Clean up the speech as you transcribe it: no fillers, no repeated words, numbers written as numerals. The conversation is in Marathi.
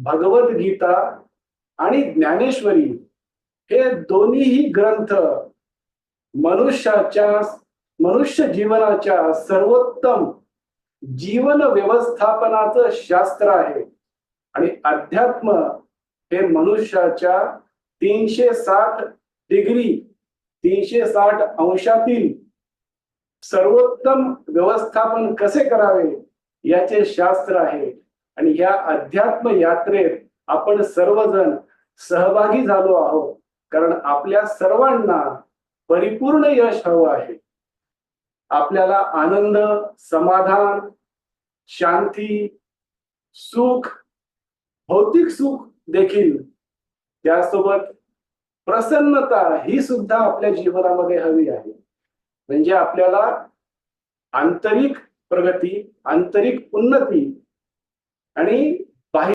भगवद्गीता आणि ज्ञानेश्वरी हे दोन्हीही ग्रंथ मनुष्याच्या मनुष्य जीवनाच्या सर्वोत्तम जीवन व्यवस्थापनाचं शास्त्र आहे. आणि अध्यात्म हे मनुष्याच्या 360 डिग्री 360 अंशातील सर्वोत्तम व्यवस्थापन कसे करावे याचे शास्त्र आहे. आणि या अध्यात्म यात्रेत आपण सर्वजण सहभागी झालो आहोत, कारण आपल्या सर्वांना परिपूर्ण यश हवं आहे. आपल्याला आनंद, समाधान, शांती, सुख, भौतिक सुख देखील, त्यासोबत प्रसन्नता ही सुद्धा आपल्या जीवनामध्ये हवी आहे. म्हणजे आपल्याला आंतरिक प्रगती, आंतरिक उन्नती आणि